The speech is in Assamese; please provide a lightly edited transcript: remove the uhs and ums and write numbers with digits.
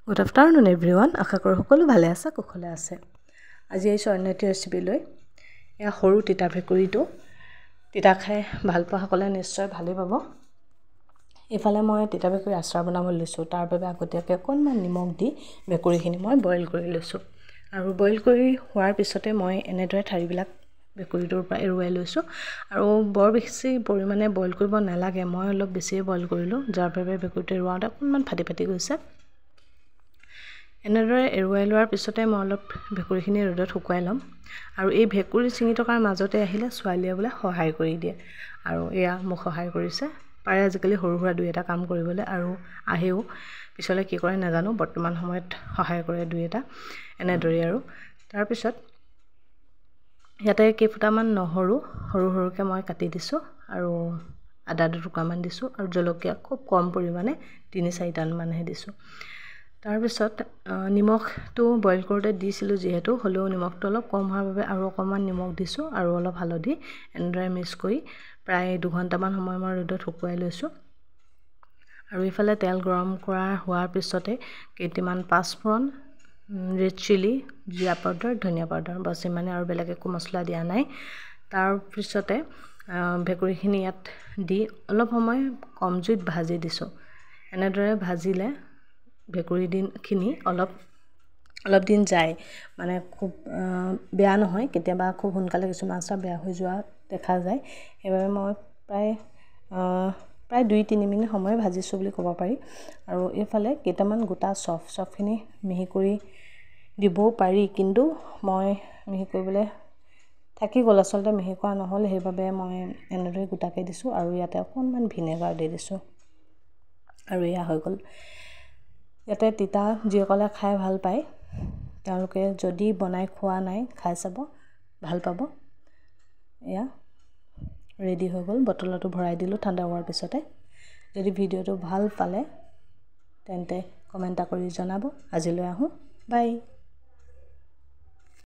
গুড আফটাৰনুন এভৰিৱান আশা কৰোঁ সকলো ভালে আছে কুশলে আছে আজি এই অন্য এটি ৰেচিপি লৈ এয়া সৰু তিতা ভেকুৰীটো তিতা খাই ভাল পোৱা সকলে নিশ্চয় ভালেই পাব এফালে মই তিতা ভেকুৰী আচাৰ বনাব লৈছো তাৰ বাবে আগতীয়াকৈ অকণমান নিমখ দি ভেকুৰীখিনি মই বইল কৰি লৈছো আৰু বইল কৰি হোৱাৰ পিছতে মই এনেদৰে ঠাৰিবিলাক ভেকুৰীটোৰ পৰা এৰুৱাই লৈছো আৰু বৰ বেছি পৰিমাণে বইল কৰিব নালাগে মই অলপ বেছিয়ে বইল কৰিলো যাৰ বাবে ভেকুৰীটো এৰুৱাওঁতে অকণমান ফাটি গৈছে এনেদৰে এৰুৱাই লোৱাৰ পিছতে মই অলপ ভেকুৰীখিনি ৰ'দত শুকুৱাই ল'ম আৰু এই ভেকুৰী চিঙি টকাৰ মাজতে আহিলে ছোৱালীয়ে বোলে সহায় কৰি দিয়ে আৰু এয়া মোক সহায় কৰিছে পাৰে আজিকালি সৰু সুৰা দুই এটা কাম কৰিবলৈ আৰু আহেও পিছলে কি কৰে নাজানো বৰ্তমান সময়ত সহায় কৰে দুই এটা এনেদৰে আৰু তাৰ পিছত ইয়াতে কেইফুটামান নহৰু সৰু সৰুকৈ মই কাটি দিছো আৰু আদা দুটুকুৰামান দিছো আৰু জলকীয়া খুব কম পৰিমাণে 3-4টান মানহে দিছো তাৰ পিছত নিমখটো বইল কৰোতে দিছিলো যেহেতু হলেও নিমখটো অলপ কম হোৱাৰ বাবে আৰু অকমান নিমখ দিছো আৰু অলপ হালধি এনেদৰে মিক্স কৰি প্ৰায় 2 ঘণ্টামান সময় মই ৰ'দত শুকুৱাই লৈছো আৰু ইফালে তেল গৰম কৰা হোৱাৰ পিছতে কেইটামান পাঁচফোৰণ ৰেড চিলি জিৰা পাউডাৰ ধনিয়া পাউডাৰ বস ইমানে আৰু বেলেগ একো মছলা দিয়া নাই তাৰ পিছতে ভেকুৰীখিনি ইয়াত দি অলপ সময় কম জুইত ভাজি দিছো এনেদৰে ভাজিলে ভেকুৰী দিনখিনি অলপ দিন যায় মানে খুব বেয়া নহয় কেতিয়াবা খুব সোনকালে কিছু মাছ বেয়া হৈ যোৱা দেখা যায় সেইবাবে মই প্ৰায় 2-3 মিনিট সময় ভাজিছো বুলি ক'ব পাৰি আৰু এফালে কেইটামান গোটা চফখিনি মিহি কৰি দিবও পাৰি কিন্তু মই মিহি কৰিবলৈ থাকি গ'ল আচলতে মিহি কৰা নহ'ল সেইবাবে মই এনেদৰে গোটাকে দিছো আৰু ইয়াতে অকণমান ভিনেগাৰ দি দিছো আৰু এয়া হৈ গ'ল ইয়াতে তিতা যিসকলে খাই ভাল পায় তেওঁলোকে যদি বনাই খোৱা নাই খাই চাব ভাল পাব এয়া ৰেডি হৈ গ'ল বটলতো ভৰাই দিলো ঠাণ্ডা হোৱাৰ পিছতে যদি ভিডিঅ'টো ভাল পালে তেন্তে কমেন্ট কৰি জনাব আজিলৈ আহো বাই